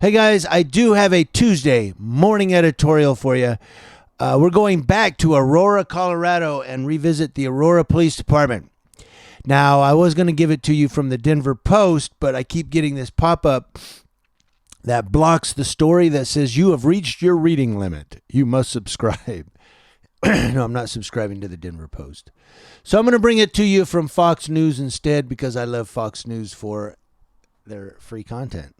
Hey guys, I do have a Tuesday morning editorial for you. We're going back to Aurora, Colorado and revisit the Aurora Police Department. Now, I was going to give it to you from the Denver Post, but I keep getting this pop-up that blocks the story that says you have reached your reading limit. You must subscribe. No, I'm not subscribing to the Denver Post. So I'm going to bring it to you from Fox News instead because I love Fox News for their free content.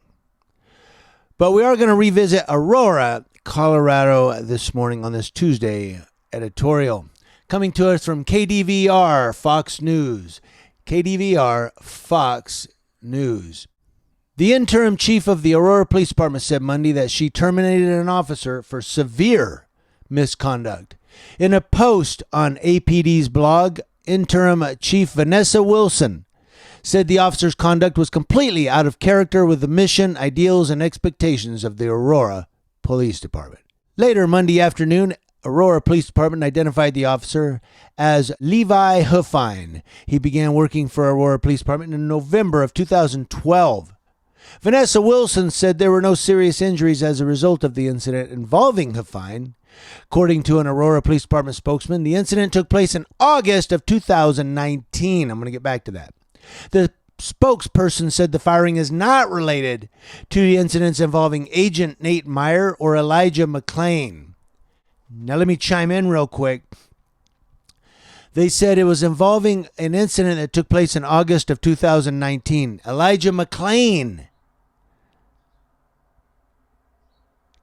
But we are going to revisit Aurora, Colorado this morning on this Tuesday editorial. Coming to us from KDVR, Fox News. KDVR, Fox News. The interim chief of the Aurora Police Department said Monday that she terminated an officer for severe misconduct. In a post on APD's blog, Interim Chief Vanessa Wilson said the officer's conduct was completely out of character with the mission, ideals, and expectations of the Aurora Police Department. Later Monday afternoon, Aurora Police Department identified the officer as Levi Huffine. He began working for Aurora Police Department in November of 2012. Vanessa Wilson said there were no serious injuries as a result of the incident involving Huffine. According to an Aurora Police Department spokesman, the incident took place in August of 2019. I'm going to get back to that. The spokesperson said the firing is not related to the incidents involving Agent Nate Meyer or Elijah McLane. Now let me chime in real quick. They said it was involving an incident that took place in August of 2019. Elijah McLane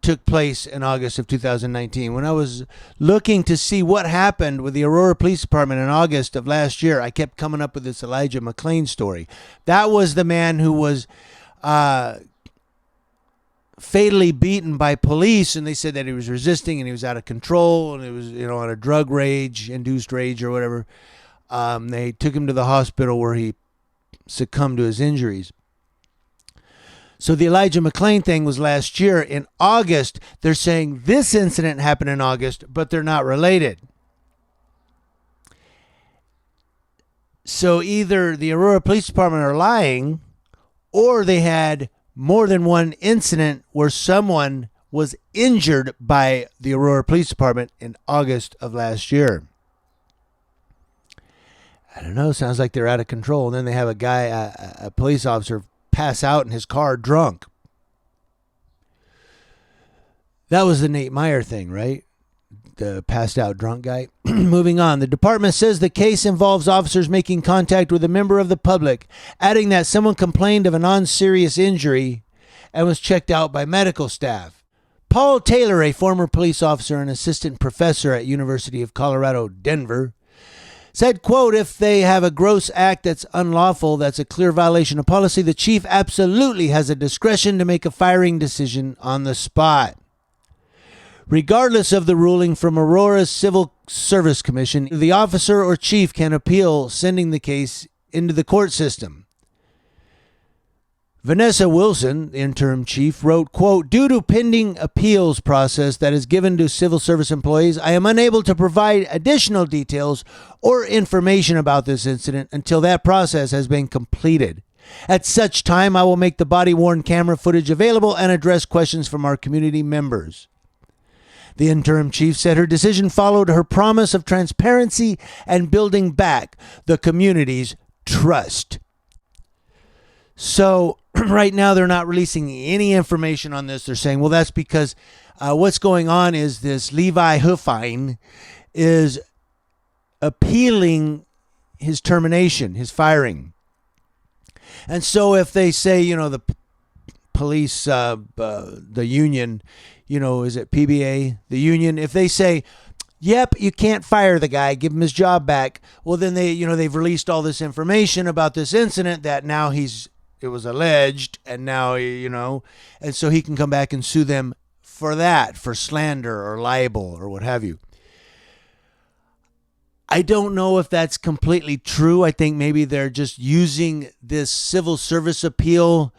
took place in August of 2019. When I was looking to see what happened with the Aurora Police Department in August of last year, I kept coming up with this Elijah McLane story. That was the man who was fatally beaten by police, and they said that he was resisting and he was out of control and it was, on a drug rage, induced rage or whatever. They took him to the hospital where he succumbed to his injuries. So the Elijah McLane thing was last year. In August, they're saying this incident happened in August, but they're not related. So either the Aurora Police Department are lying, or they had more than one incident where someone was injured by the Aurora Police Department in August of last year. I don't know. Sounds like they're out of control. And then they have a guy, a police officer, pass out in his car drunk. That was the Nate Meyer thing, right? The passed out drunk guy. Moving on. The department says the case involves officers making contact with a member of the public, adding that someone complained of a non-serious injury and was checked out by medical staff. Paul Taylor, a former police officer and assistant professor at University of Colorado, Denver, said, quote, if they have a gross act that's unlawful, that's a clear violation of policy, the chief absolutely has a discretion to make a firing decision on the spot. Regardless of the ruling from Aurora's Civil Service Commission, the officer or chief can appeal sending the case into the court system. Vanessa Wilson, the interim chief, wrote, quote, due to pending appeals process that is given to civil service employees, I am unable to provide additional details or information about this incident until that process has been completed. At such time, I will make the body-worn camera footage available and address questions from our community members. The interim chief said her decision followed her promise of transparency and building back the community's trust. So right now they're not releasing any information on this. They're saying, well, that's because what's going on is this Levi Huffine is appealing his termination, his firing. And so if they say, the police, the union, is it PBA, the union, if they say, yep, you can't fire the guy, give him his job back. Well, then they've released all this information about this incident that now it was alleged, and now, and so he can come back and sue them for that, for slander or libel or what have you. I don't know if that's completely true. I think maybe they're just using this civil service appeal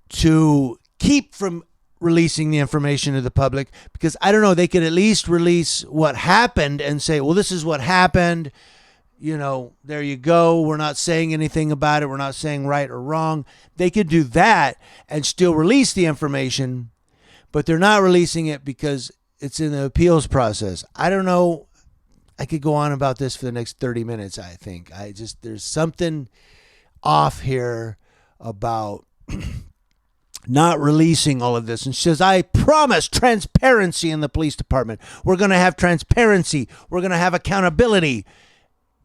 to keep from releasing the information to the public, because I don't know, they could at least release what happened and say, well, this is what happened. There you go. We're not saying anything about it. We're not saying right or wrong. They could do that and still release the information but they're not releasing it because it's in the appeals process. I don't know. I could go on about this for the next 30 minutes, I think. There's something off here about not releasing all of this. And she says, I promise transparency in the police department. We're going to have transparency. We're going to have accountability.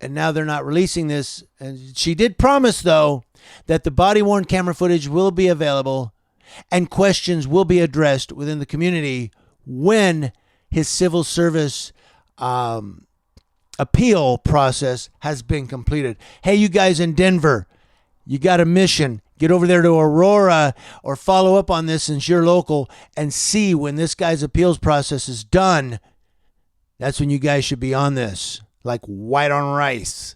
And now they're not releasing this. And she did promise, though, that the body-worn camera footage will be available and questions will be addressed within the community when his civil service appeal process has been completed. Hey, you guys in Denver, you got a mission. Get over there to Aurora or follow up on this since you're local and see when this guy's appeals process is done. That's when you guys should be on this, like white on rice.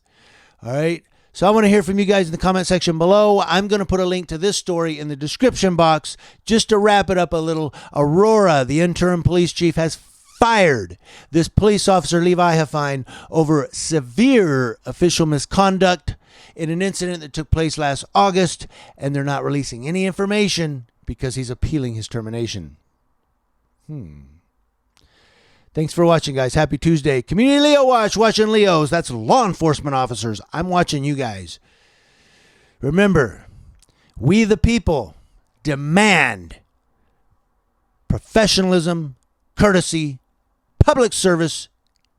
All right. So I want to hear from you guys in the comment section below. I'm going to put a link to this story in the description box just to wrap it up a little. Aurora, the interim police chief, has fired this police officer, Levi Huffine, over severe official misconduct in an incident that took place last August, and they're not releasing any information because he's appealing his termination. Thanks for watching, guys. Happy Tuesday. Community Leo Watch, watching Leos. That's law enforcement officers. I'm watching you guys. Remember, we the people demand professionalism, courtesy, public service,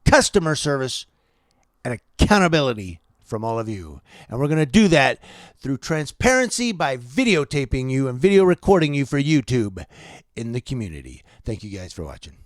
customer service, and accountability from all of you. And we're going to do that through transparency by videotaping you and video recording you for YouTube in the community. Thank you guys for watching.